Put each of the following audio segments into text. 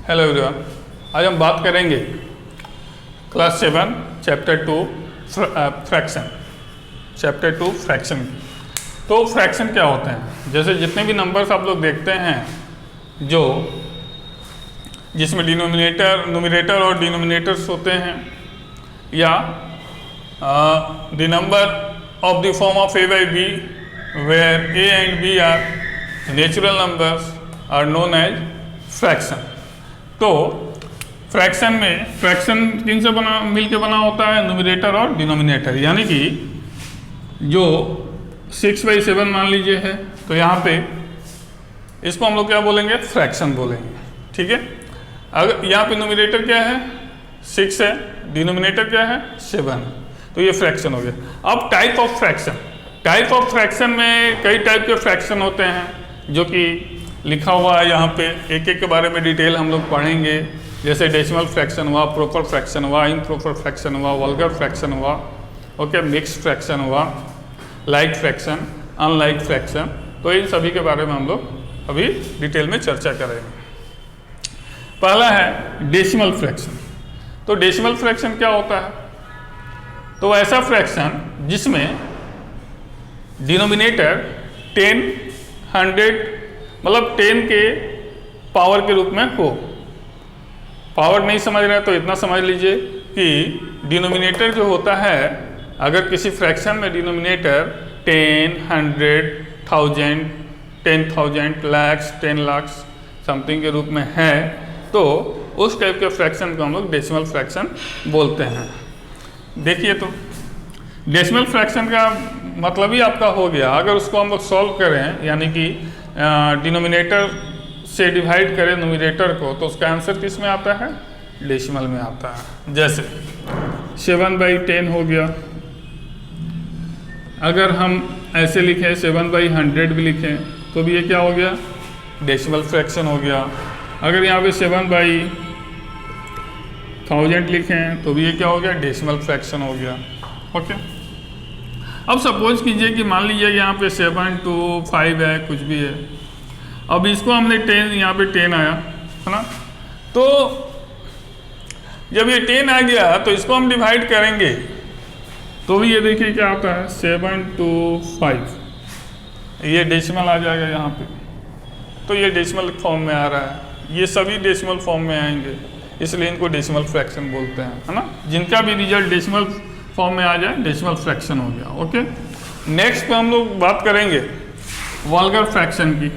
Hello everyone, आज हम बात करेंगे class 7 chapter 2 fraction chapter 2 fraction की। तो फ्रैक्शन क्या होते हैं? जैसे जितने भी नंबर्स आप लोग देखते हैं जो जिसमें न्यूमरेटर और डिनोमिनेटर्स होते हैं, या the number of the form of a by b where a and b are natural numbers are known as fraction. तो फ्रैक्शन में फ्रैक्शन किन से मिलके बना होता है? न्यूमरेटर और डिनोमिनेटर। यानी कि जो 6/7 मान लीजिए है, तो यहाँ पे इसको हम लोग क्या बोलेंगे? फ्रैक्शन बोलेंगे। ठीक है, अगर यहाँ पे न्यूमरेटर क्या है? 6 है, डिनोमिनेटर क्या है? 7 है, तो ये फ्रैक्शन हो गया। अब टाइप ऑफ फ्रैक्शन में कई टाइप के फ्रैक्शन होते हैं जो कि लिखा हुआ है यहाँ पे। एक एक के बारे में डिटेल हम लोग पढ़ेंगे। जैसे डेसिमल फ्रैक्शन हुआ, प्रॉपर फ्रैक्शन हुआ, इम्प्रॉपर फ्रैक्शन हुआ, वल्गर फ्रैक्शन हुआ, ओके, मिक्स्ड फ्रैक्शन हुआ, लाइक फ्रैक्शन, अनलाइक फ्रैक्शन। तो इन सभी के बारे में हम लोग अभी डिटेल में चर्चा करेंगे। पहला है डेसिमल फ्रैक्शन। तो डेसिमल फ्रैक्शन क्या होता है? तो ऐसा फ्रैक्शन जिसमें डिनोमिनेटर 10, 100 मतलब 10 के पावर के रूप में हो। पावर नहीं समझ रहे तो इतना समझ लीजिए कि डिनोमिनेटर जो होता है, अगर किसी फ्रैक्शन में डिनोमिनेटर 10, 100, 1000, 10,000, lakhs, 10 lakhs समथिंग के रूप में है, तो उस टाइप के फ्रैक्शन को हम लोग डेसिमल फ्रैक्शन बोलते हैं। देखिए, तो डेसिमल फ्रैक्शन का मतलब ही आपका हो गया। अगर उसको हम लोग सॉल्व करें, यानी कि डिनोमिनेटर से डिवाइड करें न्यूमरेटर को, तो उसका आंसर किस में आता है? डेसिमल में आता है। जैसे 7/10 हो गया। अगर हम ऐसे लिखें 7/100 भी लिखें तो भी ये क्या हो गया? डेसिमल फ्रैक्शन हो गया। अगर यहाँ पे 7/1000 लिखें तो भी ये क्या हो गया? डेसिमल फ्रैक्शन हो गया। ओके, अब सपोज कीजिए कि मान लीजिए यहाँ पे 7 to 5 है, कुछ भी है। अब इसको हमने 10, यहाँ पे 10 आया है ना, तो जब ये 10 आ गया तो इसको हम डिवाइड करेंगे तो भी ये देखिए क्या आता है? 7 to 5, ये डेसिमल आ जाएगा यहाँ पे। तो ये डेसिमल फॉर्म में आ रहा है, ये सभी डेसिमल फॉर्म में आएंगे, इसलिए इनको डेसिमल फ्रैक्शन बोलते हैं, है ना। जिनका भी रिजल्ट डेसिमल फॉर्म में आ जाए, डेसिमल फ्रैक्शन हो गया। ओके, नेक्स्ट पे हम लोग बात करेंगे वल्गर फ्रैक्शन की।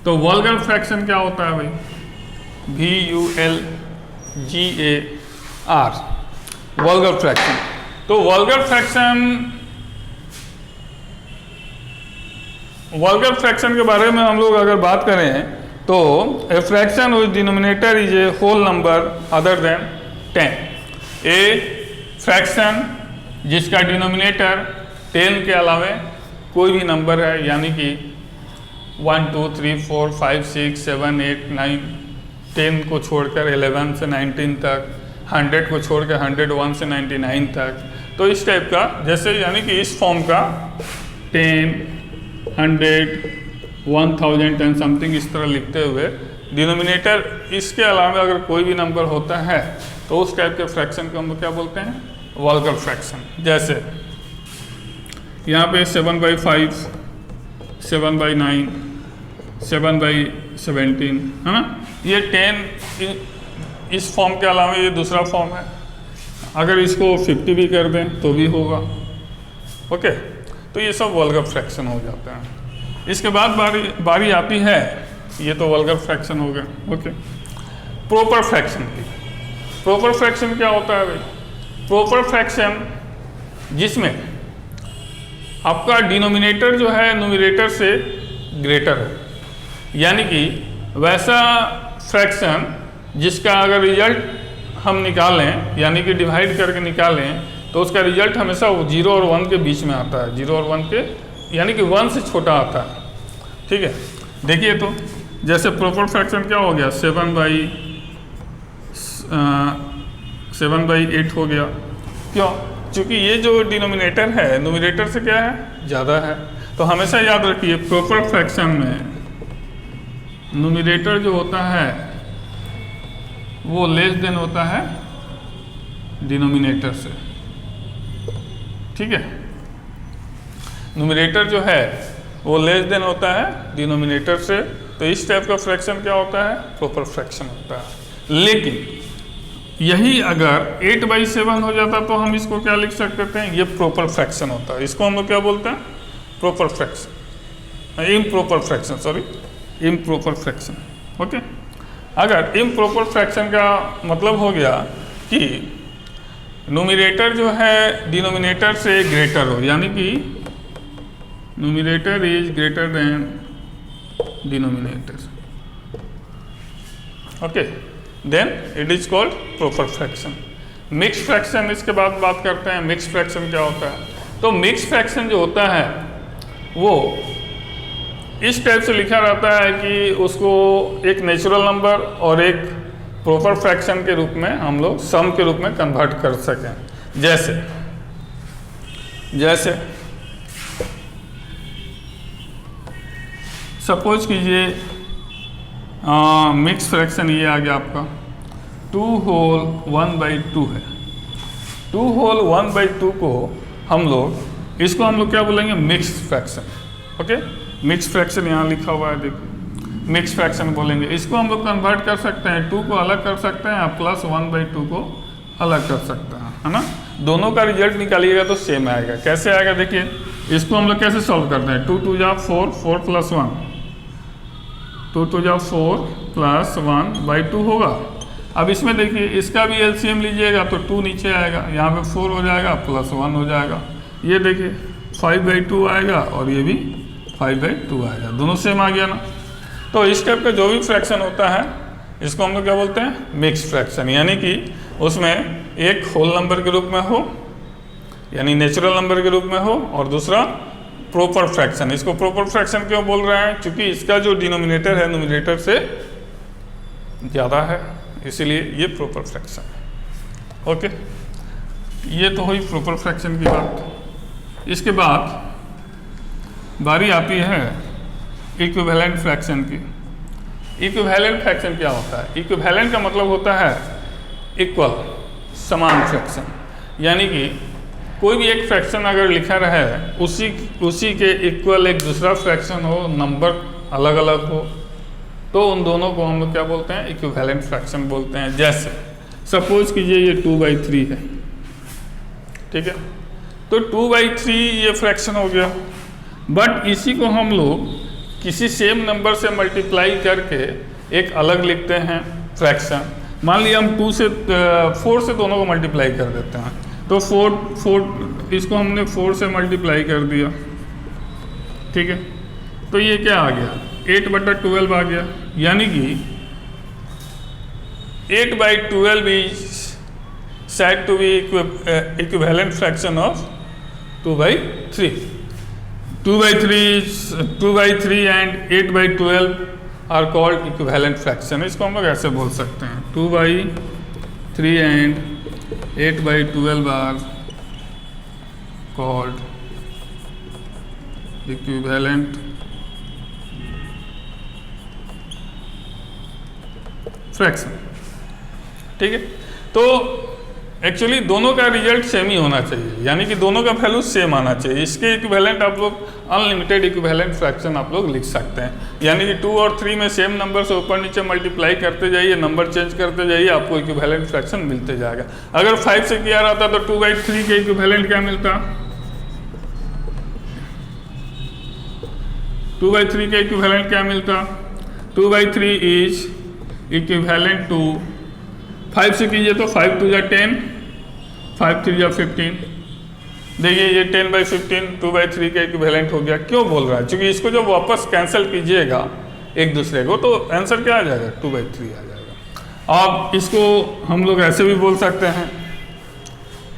तो वल्गर फ्रैक्शन क्या होता है भाई? VULGAR, vulgar fraction. तो वल्गर फ्रैक्शन के बारे में हम लोग अगर बात करें तो a fraction which denominator is a whole number other than 10। A fraction जिसका डिनोमिनेटर 10 के अलावे कोई भी नंबर है, यानी कि 1 2 3 4 5 6 7 8 9, 10 को छोड़कर 11 से 19 तक, 100 को छोड़कर 101 से 99 तक। तो इस टाइप का, जैसे यानी कि इस फॉर्म का 10, 100, 1000 10 समथिंग इस तरह लिखते हुए डिनोमिनेटर इसके अलावा अगर कोई भी नंबर होता है तो उस टाइप के फ्रैक्शन को हम क्या बोलते हैं? Vulgar fraction. जैसे यहाँ पे 7/5, 7/9, 7/17 है ना। ये 10 इस फॉर्म के अलावा ये दूसरा फॉर्म है। अगर इसको 50 भी कर दें तो भी होगा। ओके, तो ये सब वल्गर फ्रैक्शन हो जाते हैं। इसके बाद बारी आती है, ये तो वल्गर फ्रैक्शन हो गया। ओके, प्रॉपर फ्रैक्शन की। प्रॉपर फ्रैक्शन क्या होता है भाई? प्रॉपर फ्रैक्शन जिसमें आपका डिनोमिनेटर जो है न्यूमरेटर से ग्रेटर है, यानी कि वैसा फ्रैक्शन जिसका अगर रिजल्ट हम निकालें, यानी कि डिवाइड करके निकालें, तो उसका रिजल्ट हमेशा 0 और 1 के बीच में आता है। 0 और 1 के, यानी कि 1 से छोटा आता है। ठीक है, देखिए, तो जैसे प्रॉपर फ्रैक्शन क्या हो गया? 7/8 हो गया। क्यों? क्योंकि ये जो डिनोमिनेटर है न्यूमरेटर से क्या है? ज़्यादा है। तो हमेशा याद रखिए, प्रॉपर फ्रैक्शन में न्यूमरेटर जो होता है वो लेस देन होता है डिनोमिनेटर से, ठीक है। न्यूमरेटर जो है वो लेस देन होता है डिनोमिनेटर से, तो इस टाइप का फ्रैक्शन क्या होता है, प्रॉपर फ्रैक्शन होता है। लेकिन यही अगर 8/7 हो जाता तो हम इसको क्या लिख सकते थे, ये प्रॉपर फ्रैक्शन होता है। इसको हम लोग क्या बोलते हैं, proper fraction, improper fraction, sorry improper fraction, okay. अगर इम्प्रॉपर फ्रैक्शन का मतलब हो गया कि न्यूमरेटर जो है डिनोमिनेटर से ग्रेटर हो, यानी कि numerator is greater than denominator, okay, then it is called proper fraction. Mix fraction, इसके बाद बात करते हैं मिक्स फ्रैक्शन क्या होता है। तो मिक्स फ्रैक्शन जो होता है वो इस टाइप से लिखा रहता है कि उसको एक नेचुरल नंबर और एक प्रॉपर फ्रैक्शन के रूप में हम लोग सम के रूप में कन्वर्ट कर सकें। जैसे सपोज कीजिए मिक्स फ्रैक्शन ये आ गया आपका 2 होल 1/2 है। 2 होल 1/2 को हम लोग इसको हम लोग क्या बोलेंगे, mix fraction, okay. Mix fraction यहाँ लिखा हुआ है, देखो मिक्स फ्रैक्शन बोलेंगे। इसको हम लोग कन्वर्ट कर सकते हैं, 2 को अलग कर सकते हैं, प्लस 1/2 को अलग कर सकते हैं, है ना। दोनों का रिजल्ट निकालिएगा तो सेम आएगा। कैसे आएगा देखिए, इसको हम लोग कैसे सॉल्व करते हैं, 2 2 जा 4, 4 + 1, 2 2 जा 4 + 1/2 होगा। अब इसमें देखिए इसका भी एलसीएम लीजिएगा तो 2 नीचे आएगा, यहाँ पे 4 हो जाएगा प्लस 1 हो जाएगा। ये देखिए 5/2 आएगा और ये भी 5/2 आएगा, दोनों सेम आ गया ना। तो इस टाइप का जो भी फ्रैक्शन होता है इसको हम लोग क्या बोलते हैं, मिक्स फ्रैक्शन। यानी कि उसमें एक होल नंबर के रूप में हो, यानी नेचुरल नंबर के रूप में हो, और दूसरा प्रॉपर फ्रैक्शन। इसको प्रॉपर फ्रैक्शन क्यों बोल रहे हैं, क्योंकि इसका जो डिनोमिनेटर है न्यूमरेटर से ज़्यादा है, इसीलिए ये प्रॉपर फ्रैक्शन है, ओके। ये तो हुई प्रॉपर फ्रैक्शन की बात। इसके बाद बारी आती है इक्विवेलेंट फ्रैक्शन की। इक्विवेलेंट फ्रैक्शन क्या होता है, इक्विवेलेंट का मतलब होता है इक्वल, समान फ्रैक्शन। यानी कि कोई भी एक फ्रैक्शन अगर लिखा रहे उसी के इक्वल एक दूसरा फ्रैक्शन हो, नंबर अलग अलग हो, तो उन दोनों को हम लोग क्या बोलते हैं, इक्विवेलेंट फ्रैक्शन बोलते हैं। जैसे सपोज कीजिए ये 2/3 है, ठीक है। तो 2/3 ये फ्रैक्शन हो गया, बट इसी को हम लोग किसी सेम नंबर से मल्टीप्लाई करके एक अलग लिखते हैं फ्रैक्शन। मान लिया हम 4 से दोनों को मल्टीप्लाई कर देते हैं, तो 4 इसको हमने 4 से मल्टीप्लाई कर दिया, ठीक है। तो ये क्या आ गया, 8/12 आ गया। यानी कि 8/12 is said to be equivalent fraction of 2/3. 2/3 and 8/12 are called equivalent fraction. इसको हम लोग ऐसे बोल सकते हैं, 2/3 and 8/12 are called equivalent fraction, ठीक है। तो एक्चुअली दोनों का रिजल्ट सेम ही होना चाहिए, यानी कि दोनों का वैल्यू सेम आना चाहिए। इसके इक्विवेलेंट आप लोग अनलिमिटेड इक्विवेलेंट फ्रैक्शन आप लोग लिख सकते हैं। यानी कि 2 और 3 में सेम नंबर से ऊपर नीचे मल्टीप्लाई करते जाइए, नंबर चेंज करते जाइए, आपको इक्विवेलेंट फ्रैक्शन मिलते जाएगा। अगर 5 से किया रहता तो 2/3 के इक्विवेलेंट क्या मिलता, 2/3 के इक्विवेलेंट क्या मिलता, 2/3 इज इक्विवेलेंट टू 5 से कीजिए तो 5 2 जा 10, 5 3 जा 15। देखिए ये 10/15 2/3 का इक्विवेलेंट हो गया। क्यों बोल रहा है, क्योंकि इसको जब वापस कैंसिल कीजिएगा एक दूसरे को तो आंसर क्या आ जाएगा, 2/3 आ जाएगा। अब इसको हम लोग ऐसे भी बोल सकते हैं,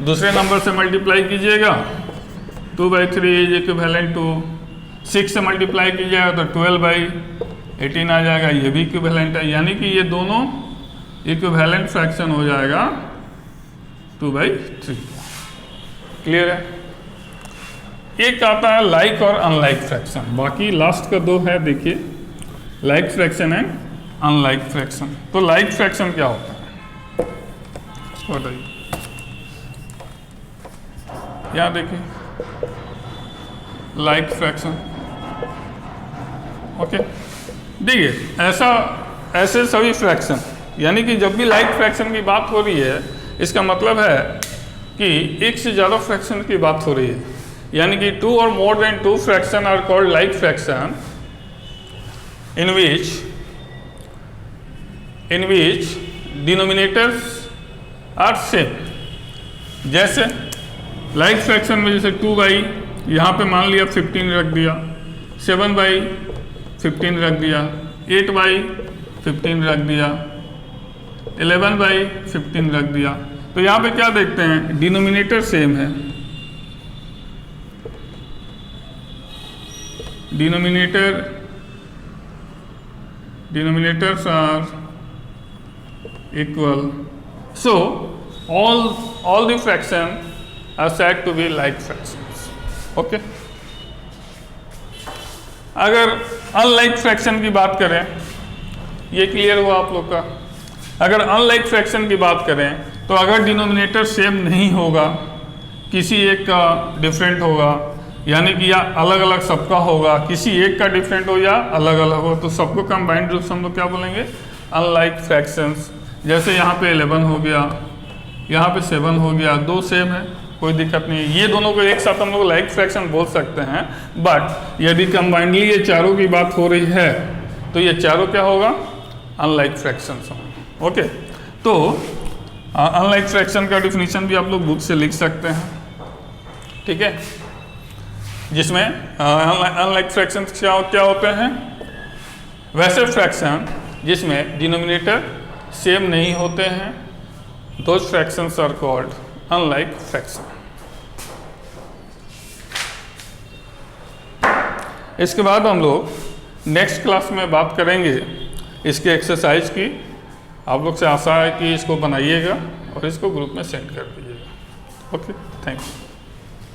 दूसरे नंबर से मल्टीप्लाई कीजिएगा 2/3 इज इक्विवेलेंट टू 6 से मल्टीप्लाई कीजिएगा तो 12/18 आ जाएगा, ये भी इक्विवेलेंट है। यानी कि ये दोनों इक्विवेलेंट फ्रैक्शन हो जाएगा 2/3। क्लियर है। एक आता है लाइक और अनलाइक फ्रैक्शन, बाकी लास्ट का 2 है। देखिए like fraction and unlike fraction. तो लाइक फ्रैक्शन क्या होता है, बताइए, यहाँ देखिए लाइक फ्रैक्शन। ओके, देखिए ऐसे सभी फ्रैक्शन, यानी कि जब भी लाइक फ्रैक्शन की बात हो रही है इसका मतलब है कि एक से ज़्यादा फ्रैक्शन की बात हो रही है, यानी कि 2 or more than 2 fraction are called like fraction in which denominators are same। जैसे लाइक फ्रैक्शन में जैसे 2/, यहाँ पे मान लिया 15 रख दिया, 7/15 रख दिया, 8/15 रख दिया, 11/15 रख दिया। तो यहाँ पे क्या देखते हैं, डिनोमिनेटर सेम है, denominators are equal, so all the fraction are said to be like fractions। okay, अगर अनलाइक फ्रैक्शन की बात करें, ये क्लियर हुआ आप लोग का। अगर अनलाइक फ्रैक्शन की बात करें तो अगर डिनोमिनेटर सेम नहीं होगा, किसी एक का डिफरेंट होगा, यानी कि या अलग अलग सबका होगा, किसी एक का डिफरेंट हो या अलग अलग हो, तो सबको कंबाइंड रूप से हम लोग क्या बोलेंगे, अनलाइक फ्रैक्शंस। जैसे यहाँ पे 11 हो गया, यहाँ पे 7 हो गया, 2 सेम है, कोई दिक्कत नहीं है, ये दोनों को एक साथ हम लोग लाइक फ्रैक्शन बोल सकते हैं। बट यदि कंबाइंडली ये चारों की बात हो रही है तो ये चारों क्या होगा, अनलाइक फ्रैक्शंस होंगे। ओके, तो अनलाइक फ्रैक्शन का डिफिनीशन भी आप लोग बुक से लिख सकते हैं, ठीक है, जिसमें अनलाइक फ्रैक्शन क्या होते हैं, वैसे फ्रैक्शन जिसमें डिनोमिनेटर सेम नहीं होते हैं, those fractions are called unlike fraction. इसके बाद हम लोग नेक्स्ट क्लास में बात करेंगे इसके एक्सरसाइज की। आप लोग से आशा है कि इसको बनाइएगा और इसको ग्रुप में सेंड कर दीजिएगा। Okay, thank you.